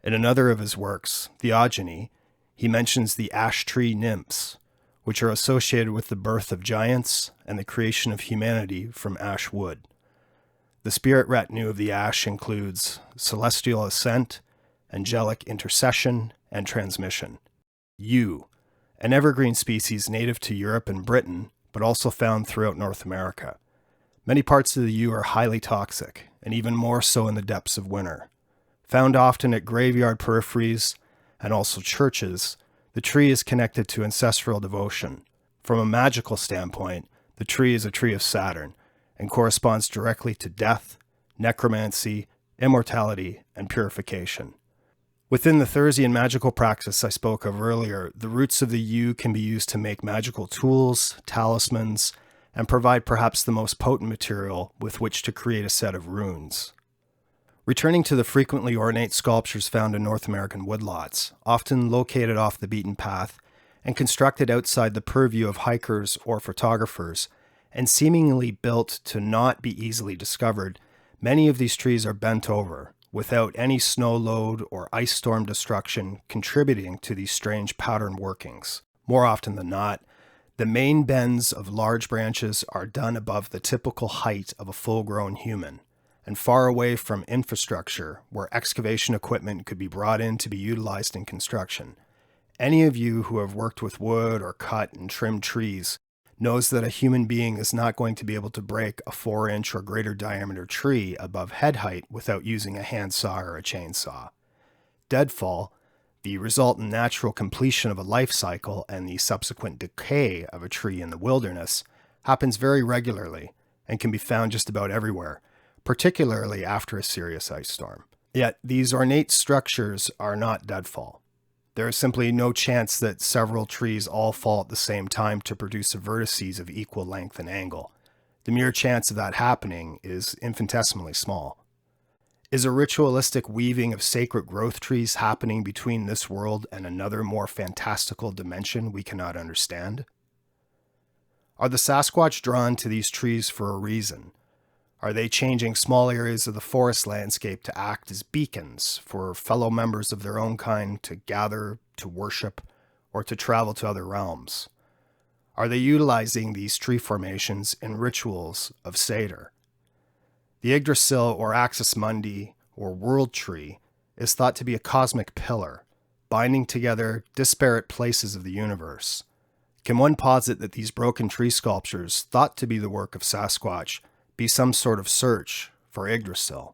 In another of his works, Theogony, he mentions the ash tree nymphs, which are associated with the birth of giants and the creation of humanity from ash wood. The spirit retinue of the ash includes celestial ascent, angelic intercession, and transmission. Yew, an evergreen species native to Europe and Britain, but also found throughout North America. Many parts of the yew are highly toxic, and even more so in the depths of winter. Found often at graveyard peripheries and also churches, the tree is connected to ancestral devotion. From a magical standpoint, the tree is a tree of Saturn and corresponds directly to death, necromancy, immortality, and purification. Within the Thursian magical practice I spoke of earlier, the roots of the yew can be used to make magical tools, talismans, and provide perhaps the most potent material with which to create a set of runes. Returning to the frequently ornate sculptures found in North American woodlots, often located off the beaten path and constructed outside the purview of hikers or photographers, and seemingly built to not be easily discovered, many of these trees are bent over, without any snow load or ice storm destruction contributing to these strange pattern workings. More often than not, the main bends of large branches are done above the typical height of a full-grown human, and far away from infrastructure where excavation equipment could be brought in to be utilized in construction. Any of you who have worked with wood or cut and trimmed trees knows that a human being is not going to be able to break a 4-inch or greater diameter tree above head height without using a handsaw or a chainsaw. Deadfall, the resultant natural completion of a life cycle and the subsequent decay of a tree in the wilderness, happens very regularly and can be found just about everywhere, particularly after a serious ice storm. Yet these ornate structures are not deadfall. There is simply no chance that several trees all fall at the same time to produce vertices of equal length and angle. The mere chance of that happening is infinitesimally small. Is a ritualistic weaving of sacred growth trees happening between this world and another more fantastical dimension we cannot understand? Are the Sasquatch drawn to these trees for a reason? Are they changing small areas of the forest landscape to act as beacons for fellow members of their own kind to gather, to worship, or to travel to other realms? Are they utilizing these tree formations in rituals of Seder? The Yggdrasil or Axis Mundi, or world tree, is thought to be a cosmic pillar, binding together disparate places of the universe. Can one posit that these broken tree sculptures, thought to be the work of Sasquatch, be some sort of search for Yggdrasil?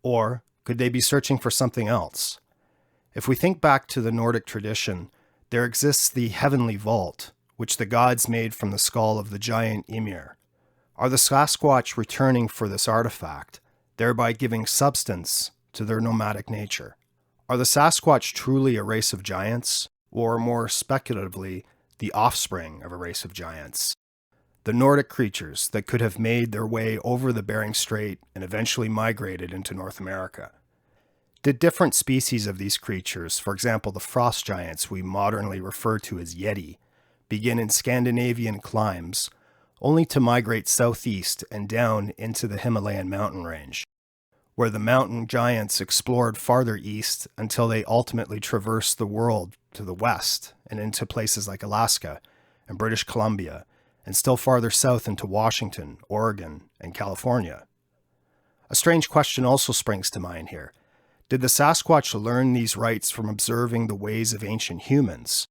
Or could they be searching for something else? If we think back to the Nordic tradition, there exists the heavenly vault, which the gods made from the skull of the giant Ymir. Are the Sasquatch returning for this artifact, thereby giving substance to their nomadic nature? Are the Sasquatch truly a race of giants, or more speculatively, the offspring of a race of giants? The Nordic creatures that could have made their way over the Bering Strait and eventually migrated into North America. Did different species of these creatures, for example the frost giants we modernly refer to as Yeti, begin in Scandinavian climes, only to migrate southeast and down into the Himalayan mountain range, where the mountain giants explored farther east until they ultimately traversed the world to the west and into places like Alaska and British Columbia, and still farther south into Washington, Oregon, and California? A strange question also springs to mind here. Did the Sasquatch learn these rites from observing the ways of ancient humans?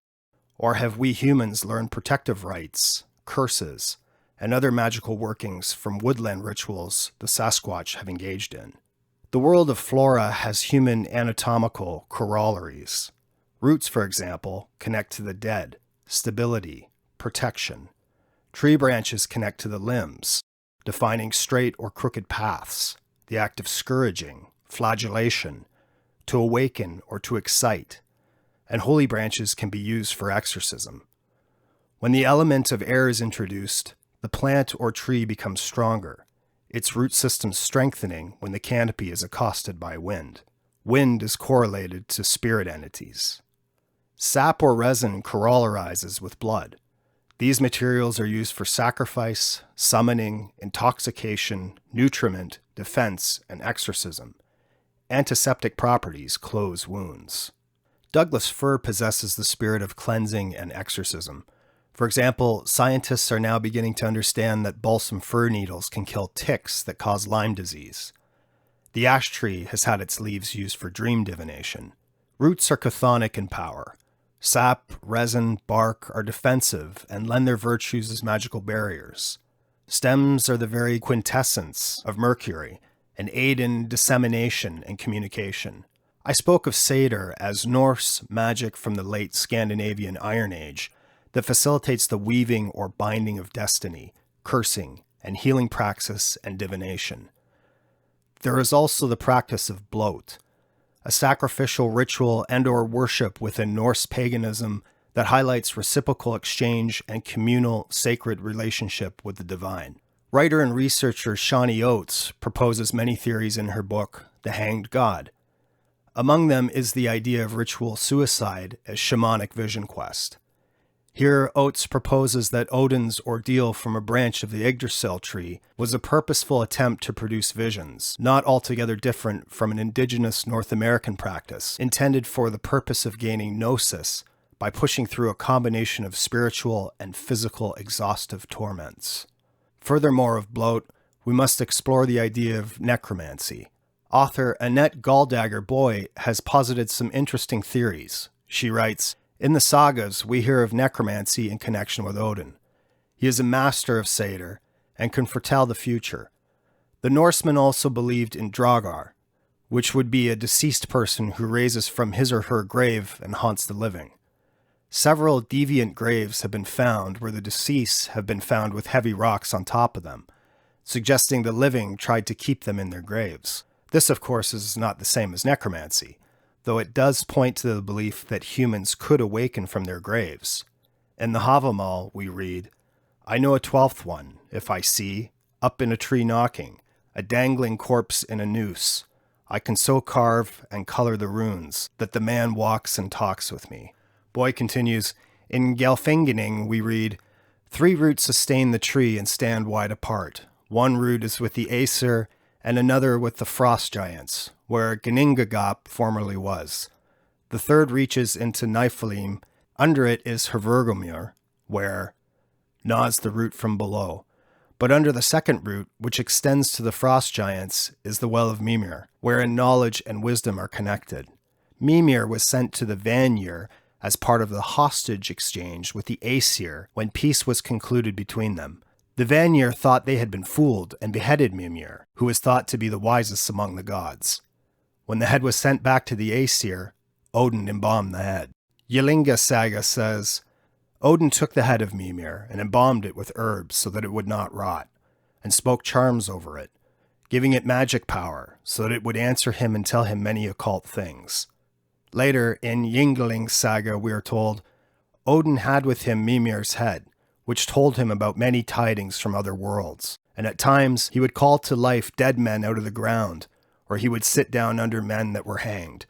Or have we humans learned protective rites, curses, and other magical workings from woodland rituals the Sasquatch have engaged in? The world of flora has human anatomical corollaries. Roots, for example, connect to the dead, stability, protection. Tree branches connect to the limbs, defining straight or crooked paths, the act of scourging, flagellation, to awaken or to excite, and holy branches can be used for exorcism. When the element of air is introduced, the plant or tree becomes stronger, its root system strengthening when the canopy is accosted by wind. Wind is correlated to spirit entities. Sap or resin corrolarizes with blood. These materials are used for sacrifice, summoning, intoxication, nutriment, defense, and exorcism. Antiseptic properties close wounds. Douglas fir possesses the spirit of cleansing and exorcism. For example, scientists are now beginning to understand that balsam fir needles can kill ticks that cause Lyme disease. The ash tree has had its leaves used for dream divination. Roots are chthonic in power. Sap, resin, bark are defensive and lend their virtues as magical barriers. Stems are the very quintessence of Mercury and aid in dissemination and communication. I spoke of Satyr as Norse magic from the late Scandinavian Iron Age that facilitates the weaving or binding of destiny, cursing, and healing praxis and divination. There is also the practice of bloat, a sacrificial ritual and/or worship within Norse paganism that highlights reciprocal exchange and communal sacred relationship with the divine. Writer and researcher Shawnee Oates proposes many theories in her book, The Hanged God. Among them is the idea of ritual suicide as shamanic vision quest. Here, Oates proposes that Odin's ordeal from a branch of the Yggdrasil tree was a purposeful attempt to produce visions, not altogether different from an indigenous North American practice, intended for the purpose of gaining gnosis by pushing through a combination of spiritual and physical exhaustive torments. Furthermore of bloat, we must explore the idea of necromancy. Author Annette Galdagger-Boy has posited some interesting theories. She writes, "In the sagas, we hear of necromancy in connection with Odin. He is a master of Satyr and can foretell the future. The Norsemen also believed in Draugr, which would be a deceased person who raises from his or her grave and haunts the living. Several deviant graves have been found where the deceased have been found with heavy rocks on top of them, suggesting the living tried to keep them in their graves. This, of course, is not the same as necromancy, though it does point to the belief that humans could awaken from their graves. In the Havamal, we read, 'I know a 12th one, if I see, up in a tree knocking, a dangling corpse in a noose. I can so carve and color the runes that the man walks and talks with me.'" Boy continues, "In Gelfengening, we read, 3 roots sustain the tree and stand wide apart. One root is with the Aesir, and another with the frost giants, where Gningagap formerly was. The third reaches into Niflheim. Under it is Hvergelmir, where gnaws the root from below. But under the second root, which extends to the frost giants, is the well of Mimir, wherein knowledge and wisdom are connected. Mimir was sent to the Vanir as part of the hostage exchange with the Aesir when peace was concluded between them. The Vanir thought they had been fooled and beheaded Mimir, who was thought to be the wisest among the gods. When the head was sent back to the Aesir, Odin embalmed the head. Ylinga Saga says, "Odin took the head of Mimir and embalmed it with herbs so that it would not rot, and spoke charms over it, giving it magic power so that it would answer him and tell him many occult things." Later, in Yngling Saga, we are told, Odin had with him Mimir's head, which told him about many tidings from other worlds, and at times he would call to life dead men out of the ground, or he would sit down under men that were hanged.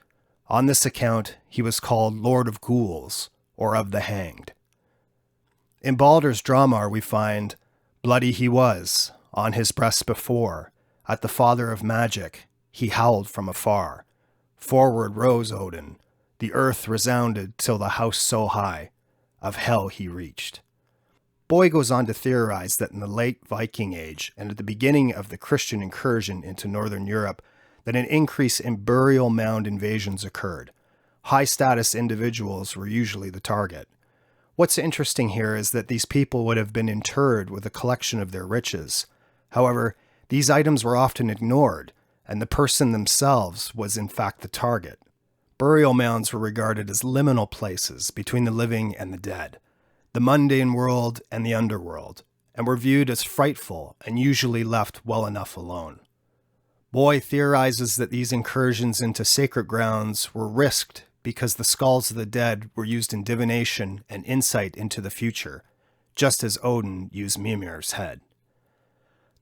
On this account, he was called Lord of Ghouls, or of the Hanged. In Baldur's Dramar we find, "Bloody he was, on his breast before, at the father of magic, he howled from afar. Forward rose Odin, the earth resounded till the house so high, of hell he reached." Boy goes on to theorize that in the late Viking Age and at the beginning of the Christian incursion into Northern Europe, that an increase in burial mound invasions occurred. High-status individuals were usually the target. What's interesting here is that these people would have been interred with a collection of their riches. However, these items were often ignored, and the person themselves was in fact the target. Burial mounds were regarded as liminal places between the living and the dead, the mundane world and the underworld, and were viewed as frightful and usually left well enough alone. Boy theorizes that these incursions into sacred grounds were risked because the skulls of the dead were used in divination and insight into the future, just as Odin used Mimir's head.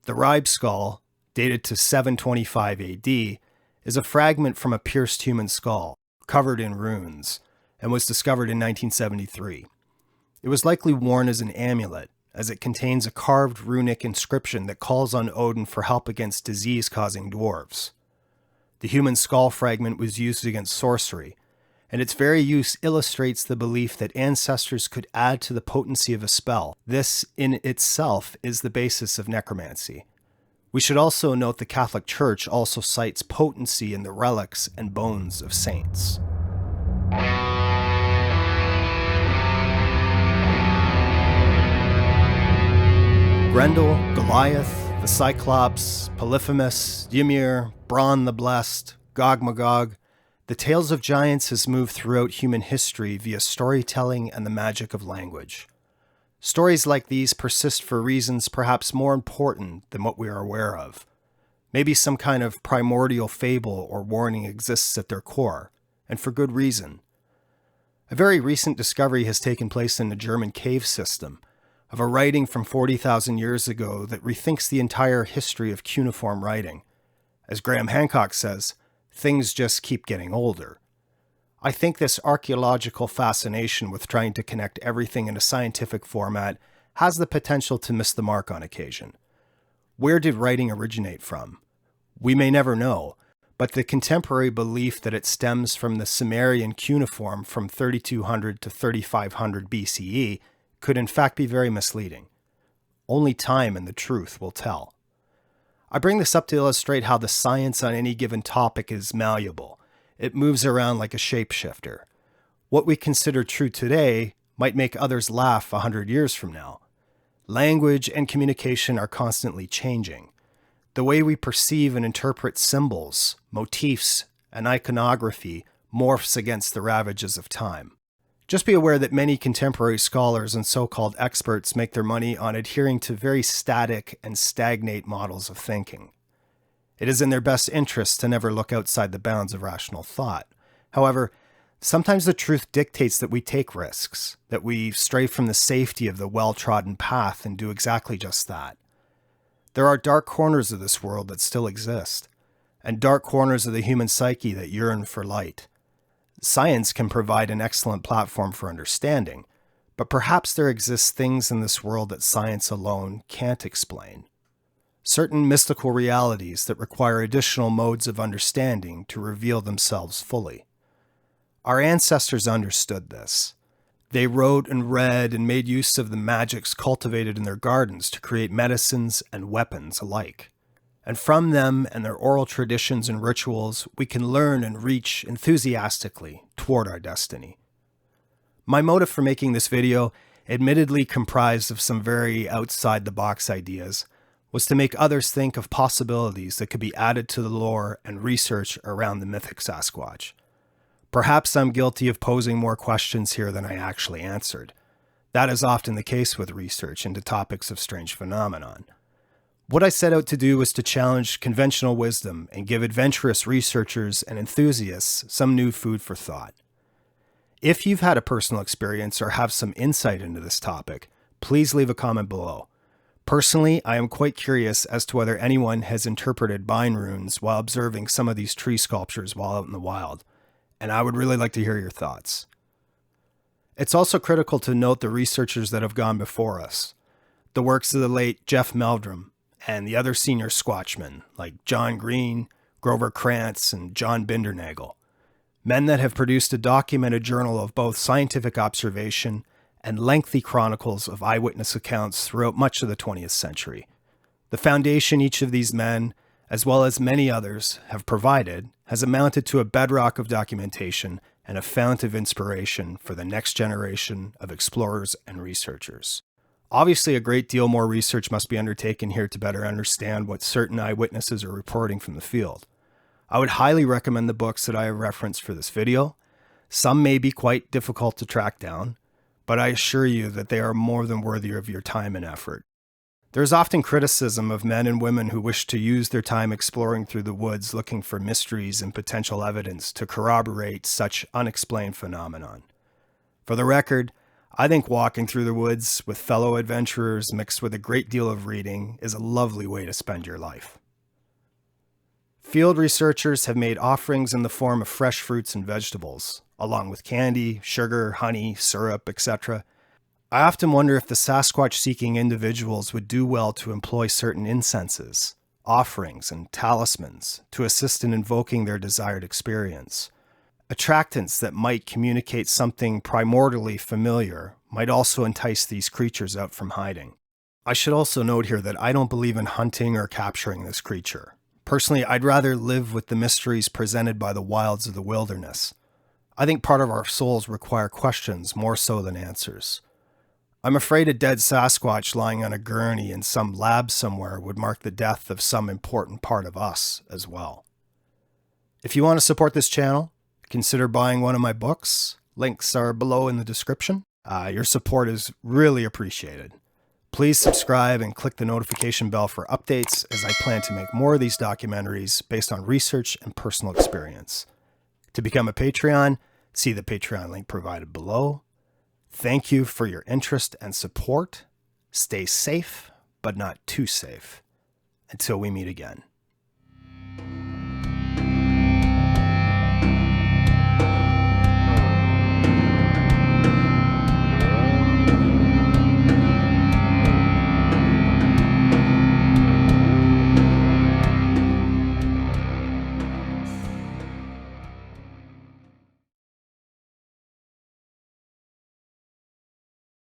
The Ribe skull, dated to 725 AD, is a fragment from a pierced human skull, covered in runes, and was discovered in 1973. It was likely worn as an amulet, as it contains a carved runic inscription that calls on Odin for help against disease-causing dwarves. The human skull fragment was used against sorcery, and its very use illustrates the belief that ancestors could add to the potency of a spell. This, in itself, is the basis of necromancy. We should also note the Catholic Church also cites potency in the relics and bones of saints. Grendel, Goliath, the Cyclops, Polyphemus, Ymir, Braun the Blessed, Gog Magog. The tales of giants has moved throughout human history via storytelling and the magic of language. Stories like these persist for reasons perhaps more important than what we are aware of. Maybe some kind of primordial fable or warning exists at their core, and for good reason. A very recent discovery has taken place in the German cave system, of a writing from 40,000 years ago that rethinks the entire history of cuneiform writing. As Graham Hancock says, things just keep getting older. I think this archaeological fascination with trying to connect everything in a scientific format has the potential to miss the mark on occasion. Where did writing originate from? We may never know, but the contemporary belief that it stems from the Sumerian cuneiform from 3200 to 3500 BCE could in fact be very misleading. Only time and the truth will tell. I bring this up to illustrate how the science on any given topic is malleable. It moves around like a shapeshifter. What we consider true today might make others laugh 100 years from now. Language and communication are constantly changing. The way we perceive and interpret symbols, motifs, and iconography morphs against the ravages of time. Just be aware that many contemporary scholars and so-called experts make their money on adhering to very static and stagnate models of thinking. It is in their best interest to never look outside the bounds of rational thought. However, sometimes the truth dictates that we take risks, that we stray from the safety of the well-trodden path and do exactly just that. There are dark corners of this world that still exist, and dark corners of the human psyche that yearn for light. Science can provide an excellent platform for understanding, but perhaps there exist things in this world that science alone can't explain. Certain mystical realities that require additional modes of understanding to reveal themselves fully. Our ancestors understood this. They wrote and read and made use of the magics cultivated in their gardens to create medicines and weapons alike. And from them and their oral traditions and rituals, we can learn and reach enthusiastically toward our destiny. My motive for making this video, admittedly comprised of some very outside-the-box ideas, was to make others think of possibilities that could be added to the lore and research around the mythic Sasquatch. Perhaps I'm guilty of posing more questions here than I actually answered. That is often the case with research into topics of strange phenomenon. What I set out to do was to challenge conventional wisdom and give adventurous researchers and enthusiasts some new food for thought. If you've had a personal experience or have some insight into this topic, please leave a comment below. Personally, I am quite curious as to whether anyone has interpreted Bine runes while observing some of these tree sculptures while out in the wild, and I would really like to hear your thoughts. It's also critical to note the researchers that have gone before us. The works of the late Jeff Meldrum, and the other senior Squatchmen like John Green, Grover Krantz, and John Bindernagel. Men that have produced a documented journal of both scientific observation and lengthy chronicles of eyewitness accounts throughout much of the 20th century. The foundation each of these men, as well as many others, have provided has amounted to a bedrock of documentation and a fount of inspiration for the next generation of explorers and researchers. Obviously, a great deal more research must be undertaken here to better understand what certain eyewitnesses are reporting from the field. I would highly recommend the books that I have referenced for this video. Some may be quite difficult to track down, but I assure you that they are more than worthy of your time and effort. There is often criticism of men and women who wish to use their time exploring through the woods looking for mysteries and potential evidence to corroborate such unexplained phenomenon. For the record, I think walking through the woods with fellow adventurers mixed with a great deal of reading is a lovely way to spend your life. Field researchers have made offerings in the form of fresh fruits and vegetables, along with candy, sugar, honey, syrup, etc. I often wonder if the Sasquatch-seeking individuals would do well to employ certain incenses, offerings, and talismans to assist in invoking their desired experience. Attractants that might communicate something primordially familiar might also entice these creatures out from hiding. I should also note here that I don't believe in hunting or capturing this creature. Personally, I'd rather live with the mysteries presented by the wilds of the wilderness. I think part of our souls require questions more so than answers. I'm afraid a dead Sasquatch lying on a gurney in some lab somewhere would mark the death of some important part of us as well. If you want to support this channel, consider buying one of my books. Links are below in the description. Your support is really appreciated. Please subscribe and click the notification bell for updates, as I plan to make more of these documentaries based on research and personal experience. To become a Patreon, see the Patreon link provided below. Thank you for your interest and support. Stay safe, but not too safe. Until we meet again.